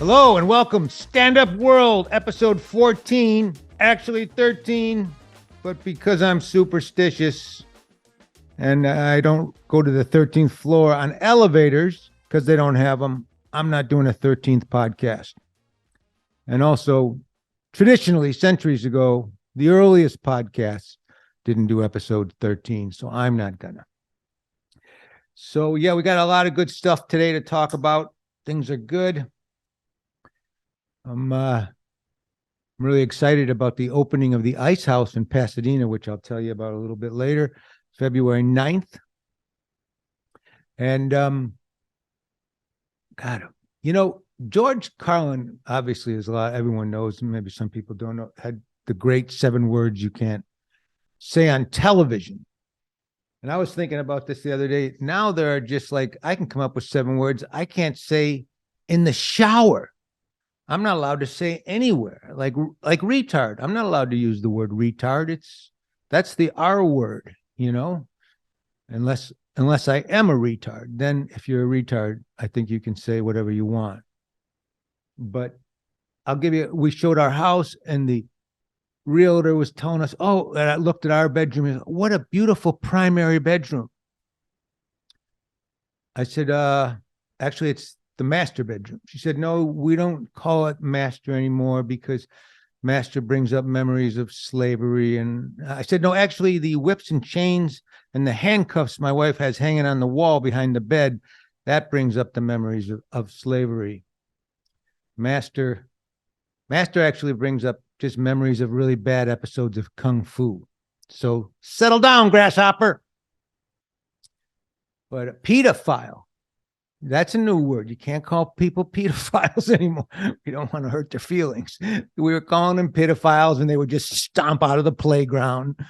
Hello and welcome, Stand Up World, episode 14, actually 13, but because I'm superstitious and I don't go to the 13th floor on elevators because they don't have them, I'm not doing a 13th podcast. And also, traditionally, centuries ago, the earliest podcasts didn't do episode 13, so I'm not gonna. So, yeah, we got a lot of good stuff today to talk about. Things are good. I'm really excited about the opening of the Ice House in Pasadena, which I'll tell you about a little bit later, February 9th. And God, George Carlin, obviously, is everyone knows, maybe some people don't know, had the great 7 words you can't say on television. And I was thinking about this the other day. Now there are just I can come up with 7 words I can't say in the shower. I'm not allowed to say anywhere, like retard. I'm not allowed to use the word retard. That's the R word, unless I am a retard. Then if you're a retard, I think you can say whatever you want. But we showed our house and the realtor was telling us, and I looked at our bedroom and said, what a beautiful primary bedroom. I said, actually it's the master bedroom. She said, no, we don't call it master anymore because master brings up memories of slavery. And I said, no, actually the whips and chains and the handcuffs my wife has hanging on the wall behind the bed, that brings up the memories of slavery. Master actually brings up just memories of really bad episodes of Kung Fu. So settle down, grasshopper. But a pedophile, that's a new word. You can't call people pedophiles anymore. We don't want to hurt their feelings. We were calling them pedophiles and they would just stomp out of the playground.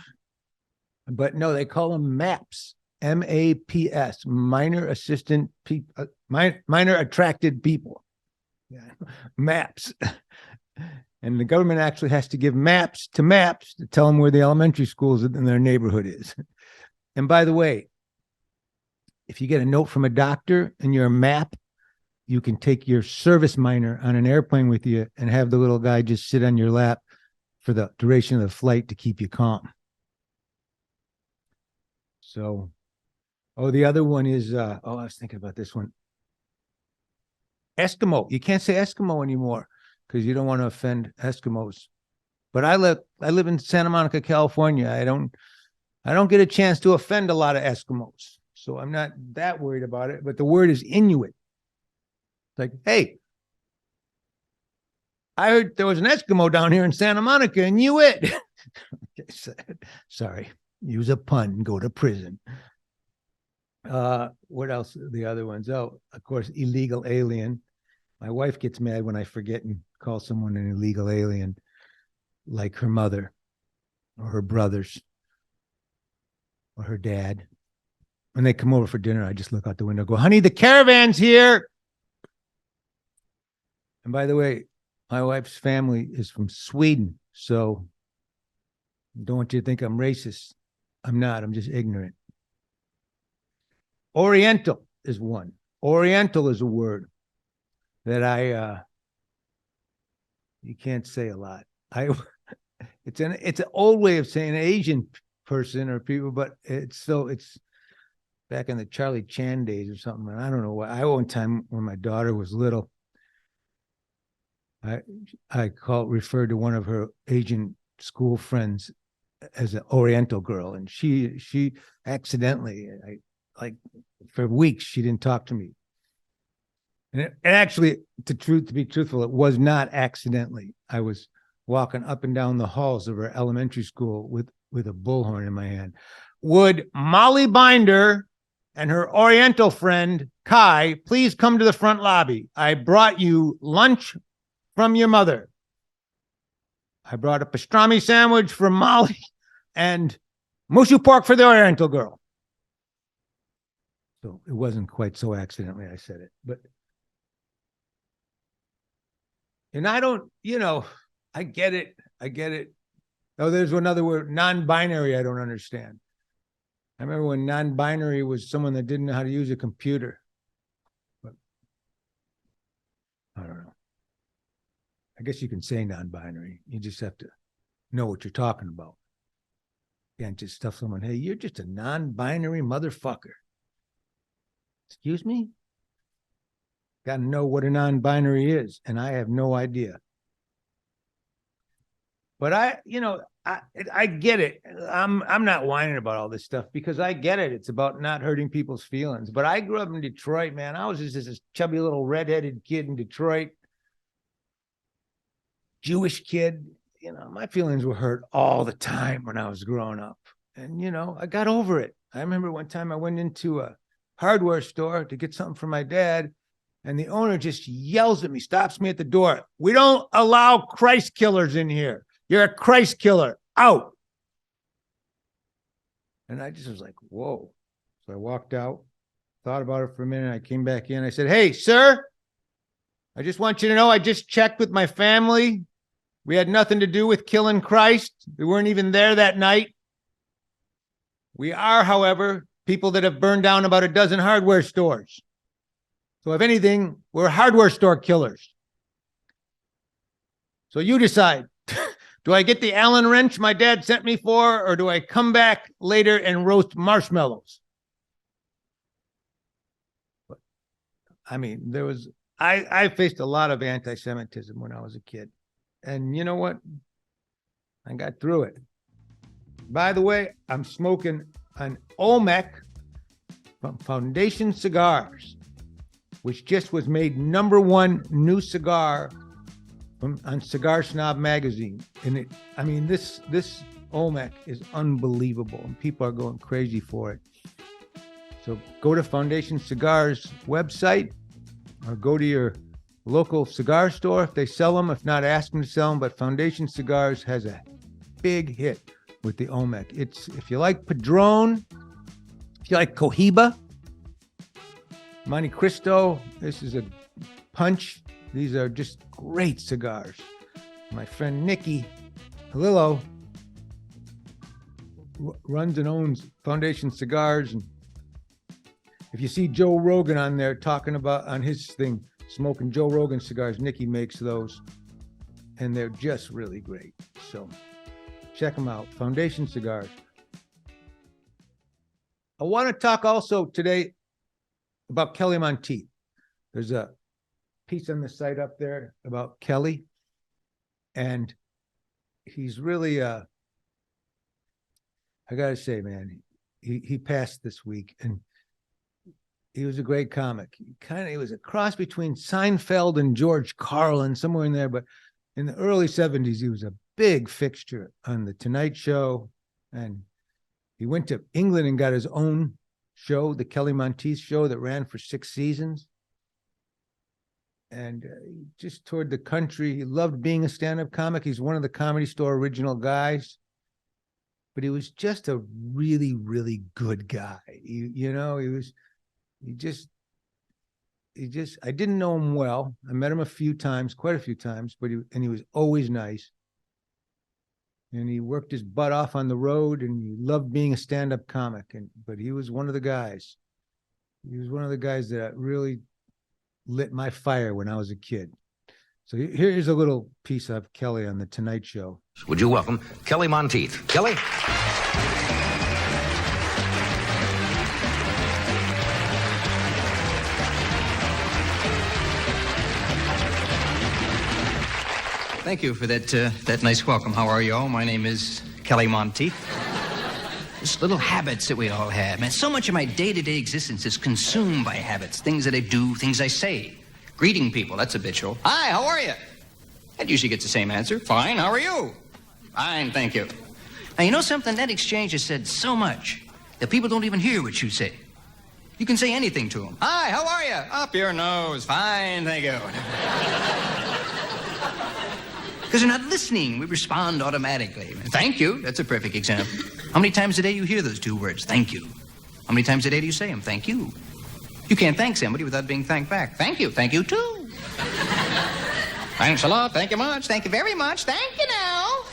But no, they call them MAPS, MAPS, minor attracted people. Yeah. MAPS. And the government actually has to give maps to tell them where the elementary schools in their neighborhood is. And by the way, if you get a note from a doctor and you're a MAP, you can take your service minor on an airplane with you and have the little guy just sit on your lap for the duration of the flight to keep you calm. So, the other one is, I was thinking about this one. Eskimo. You can't say Eskimo anymore because you don't want to offend Eskimos. But I live in Santa Monica, California. I don't get a chance to offend a lot of Eskimos. So I'm not that worried about it, but the word is Inuit. It's like, hey, I heard there was an Eskimo down here in Santa Monica, Inuit. Sorry, use a pun, go to prison. What else? The other ones? Oh, of course, illegal alien. My wife gets mad when I forget and call someone an illegal alien, like her mother or her brothers or her dad. When they come over for dinner, I just look out the window, go, honey, the caravan's here. And by the way, my wife's family is from Sweden. So don't want you to think I'm racist. I'm not. I'm just ignorant. Oriental is one. Oriental is a word that you can't say a lot. It's an old way of saying Asian person or people, but it's back in the Charlie Chan days or something. And I don't know why. One time when my daughter was little, I referred to one of her Asian school friends as an Oriental girl, and she accidentally, for weeks she didn't talk to me. And actually, to be truthful, it was not accidentally. I was walking up and down the halls of her elementary school with a bullhorn in my hand. Would Molly Binder and her Oriental friend, Kai, please come to the front lobby? I brought you lunch from your mother. I brought a pastrami sandwich for Molly and mushu pork for the Oriental girl. So it wasn't quite so accidentally I said it. But, and I don't, I get it. Oh, there's another word, non-binary, I don't understand. I remember when non-binary was someone that didn't know how to use a computer. But I don't know. I guess you can say non-binary. You just have to know what you're talking about. You can't just tell someone, hey, you're just a non-binary motherfucker. Excuse me? Got to know what a non-binary is, and I have no idea. But I get it. I'm not whining about all this stuff because I get it. It's about not hurting people's feelings. But I grew up in Detroit, man. I was just this chubby little redheaded kid in Detroit, Jewish kid. My feelings were hurt all the time when I was growing up. And, I got over it. I remember one time I went into a hardware store to get something for my dad, and the owner just yells at me, stops me at the door. We don't allow Christ killers in here. You're a Christ killer. Out. And I just was like, whoa. So I walked out, thought about it for a minute. I came back in. I said, hey, sir, I just want you to know I just checked with my family. We had nothing to do with killing Christ. We weren't even there that night. We are, however, people that have burned down about a dozen hardware stores. So if anything, we're hardware store killers. So you decide. Do I get the Allen wrench my dad sent me for, or do I come back later and roast marshmallows? But, I faced a lot of anti-Semitism when I was a kid. And you know what? I got through it. By the way, I'm smoking an Olmec from Foundation Cigars, which just was made #1 new cigar on Cigar Snob magazine. And this Olmec is unbelievable, and people are going crazy for it. So go to Foundation Cigars website, or go to your local cigar store if they sell them. If not, ask them to sell them. But Foundation Cigars has a big hit with the Olmec. It's, if you like Padron, if you like Cohiba, Monte Cristo, this is a punch. These are just great cigars. My friend Nikki Halillo runs and owns Foundation Cigars. And if you see Joe Rogan on there talking about, on his thing, smoking Joe Rogan cigars, Nikki makes those. And they're just really great. So check them out. Foundation Cigars. I want to talk also today about Kelly Monteith. There's a piece on the site up there about Kelly, and he's really I gotta say, man, he passed this week, and he was a great comic. He was a cross between Seinfeld and George Carlin, somewhere in there, but in the early 70s he was a big fixture on the Tonight Show, and he went to England and got his own show, the Kelly Monteith Show, that ran for 6 seasons. And he just toured the country. He loved being a stand-up comic. He's one of the Comedy Store original guys. But he was just a really, really good guy. I didn't know him well. I met him quite a few times, but he was always nice. And he worked his butt off on the road, and he loved being a stand-up comic. But he was one of the guys. He was one of the guys that really lit my fire when I was a kid. So here's a little piece of Kelly on the Tonight Show. Would you welcome Kelly Monteith? Kelly? Thank you for that nice welcome. How are you all? My name is Kelly Monteith. Just little habits that we all have. Man, so much of my day-to-day existence is consumed by habits. Things that I do, things I say. Greeting people, that's habitual. Hi, how are you? That usually gets the same answer. Fine, how are you? Fine, thank you. Now, you know something? That exchange has said so much that people don't even hear what you say. You can say anything to them. Hi, how are you? Up your nose. Fine, thank you. Because they're not listening. We respond automatically. Thank you. That's a perfect example. How many times a day you hear those 2 words? Thank you. How many times a day do you say them? Thank you. You can't thank somebody without being thanked back. Thank you. Thank you, too. Thanks a lot. Thank you much. Thank you very much. Thank you now.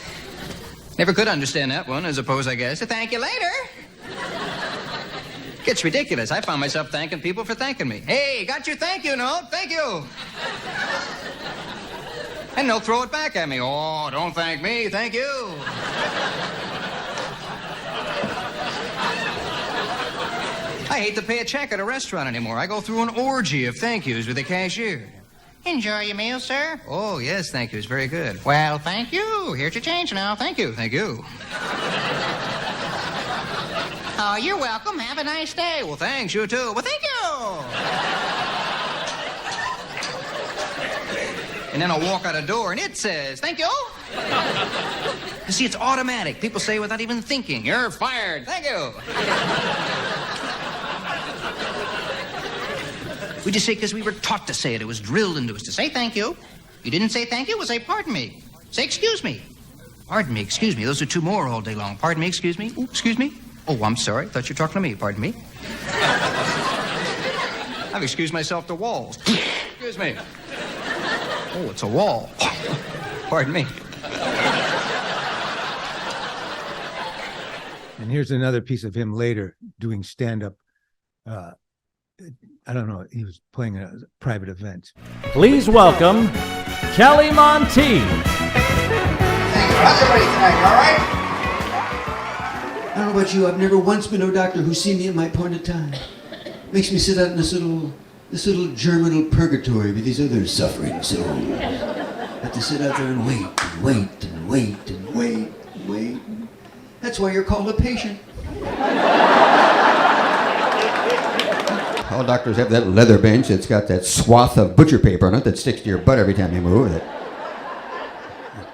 Never could understand that one, as opposed, I guess, to thank you later. Gets ridiculous. I found myself thanking people for thanking me. Hey, got your thank you note. Thank you. And they'll throw it back at me. Oh, don't thank me, thank you. I hate to pay a check at a restaurant anymore. I go through an orgy of thank yous with the cashier. Enjoy your meal, sir. Oh, yes, thank you. It's very good. Well, thank you. Here's your change now. Thank you. Thank you. Oh, you're welcome. Have a nice day. Well, thanks. You too. Well, thank you. And then I'll walk out a door and it says, thank you. You see, it's automatic. People say without even thinking, you're fired. Thank you. We just say because we were taught to say it. It was drilled into us to say thank you. You didn't say thank you, well, say pardon me. Say excuse me. Pardon me, excuse me. Those are two more all day long. Pardon me, excuse me. Ooh, excuse me. Oh, I'm sorry. Thought you were talking to me. Pardon me. I've excused myself to walls. Excuse me. Oh, it's a wall. Pardon me. And here's another piece of him later doing stand-up. I don't know. He was playing a private event. Please welcome Kelly Monteith. How's everybody tonight? All right? I don't know about you. I've never once been to a doctor who's seen me at my point of time. Makes me sit out in this little germinal purgatory with these other suffering souls. Have to sit out there and wait and wait and wait and wait and wait. That's why you're called a patient. All doctors have that leather bench that's got that swath of butcher paper on it that sticks to your butt every time you move. That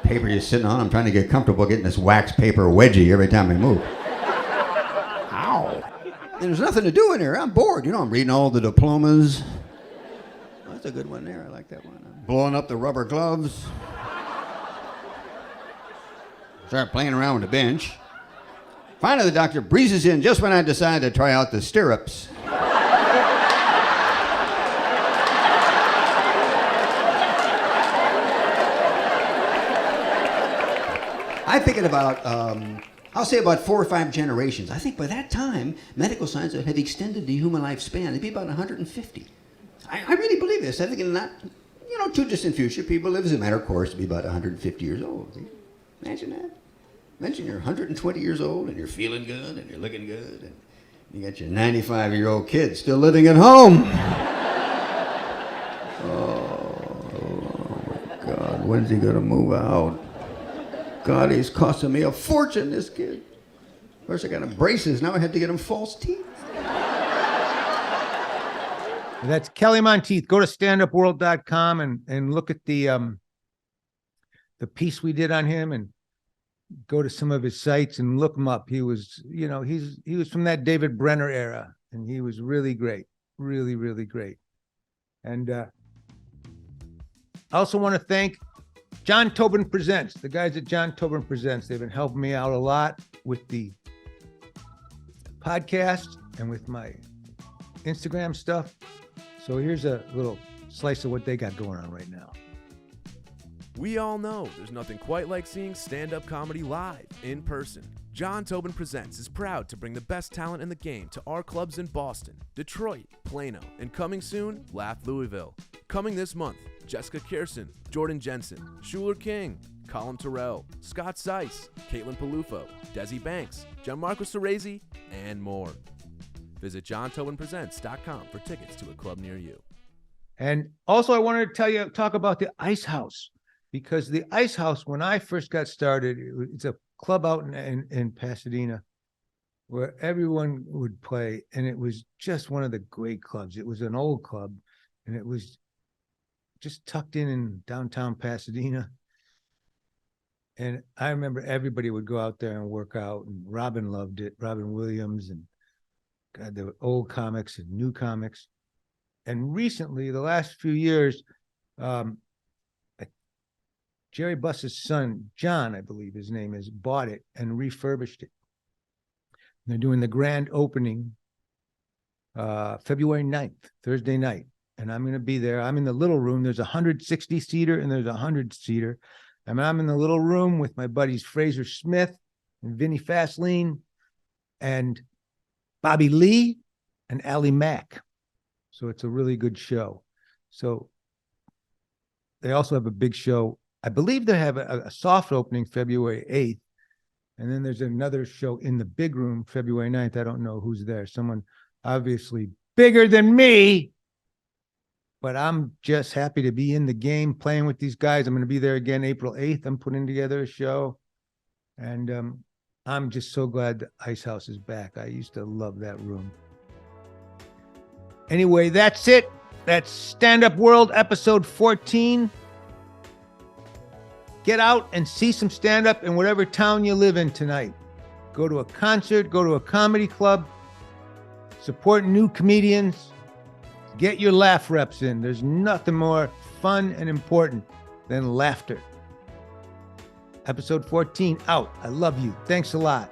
paper you're sitting on, I'm trying to get comfortable getting this wax paper wedgie every time I move. Ow. And there's nothing to do in here. I'm bored. You know, I'm reading all the diplomas. Oh, that's a good one there. I like that one. I'm blowing up the rubber gloves. Start playing around with the bench. Finally, the doctor breezes in just when I decide to try out the stirrups. I'm thinking about, I'll say about 4 or 5 generations. I think by that time, medical science would have extended the human lifespan. It'd be about 150. I really believe this. I think in not, too distant future, people live as a matter of course to be about 150 years old. Imagine that. Imagine you're 120 years old and you're feeling good and you're looking good and you got your 95-year-old kid still living at home. Oh, my God, when's he gonna move out? God, he's costing me a fortune, this kid. First I got him braces, now I had to get him false teeth. That's Kelly Monteith. Go to standupworld.com and look at the piece we did on him and go to some of his sites and look him up. He was, he was from that David Brenner era, and he was really great, really, really great. And I also want to thank John Tobin Presents, the guys at John Tobin Presents. They've been helping me out a lot with the podcast and with my Instagram stuff. So here's a little slice of what they got going on right now. We all know there's nothing quite like seeing stand-up comedy live, in person. John Tobin Presents is proud to bring the best talent in the game to our clubs in Boston, Detroit, Plano, and coming soon, Laugh Louisville. Coming this month, Jessica Kirsten, Jordan Jensen, Schuler King, Colin Terrell, Scott Seiss, Caitlin Palufo, Desi Banks, Gianmarco Cerezi, and more. Visit johntobinpresents.com for tickets to a club near you. And also I wanted to talk about the Ice House, because the Ice House, when I first got started, it's a club out in Pasadena where everyone would play. And it was just one of the great clubs. It was an old club and it was just tucked in downtown Pasadena. And I remember everybody would go out there and work out, and Robin loved it. Robin Williams, and God, there were old comics and new comics. And recently, the last few years, Jerry Buss's son, John, I believe his name is, bought it and refurbished it. And they're doing the grand opening February 9th, Thursday night. And I'm going to be there. I'm in the little room. There's a 160-seater and there's a 100-seater. And I'm in the little room with my buddies Fraser Smith and Vinny Fasleen and Bobby Lee and Allie Mack. So it's a really good show. So they also have a big show I believe they have a soft opening February 8th. And then there's another show in the big room February 9th. I don't know who's there. Someone obviously bigger than me. But I'm just happy to be in the game playing with these guys. I'm going to be there again April 8th. I'm putting together a show. And I'm just so glad the Ice House is back. I used to love that room. Anyway, that's it. That's Stand Up World episode 14. Get out and see some stand-up in whatever town you live in tonight. Go to a concert, go to a comedy club, support new comedians, get your laugh reps in. There's nothing more fun and important than laughter. Episode 14 out. I love you. Thanks a lot.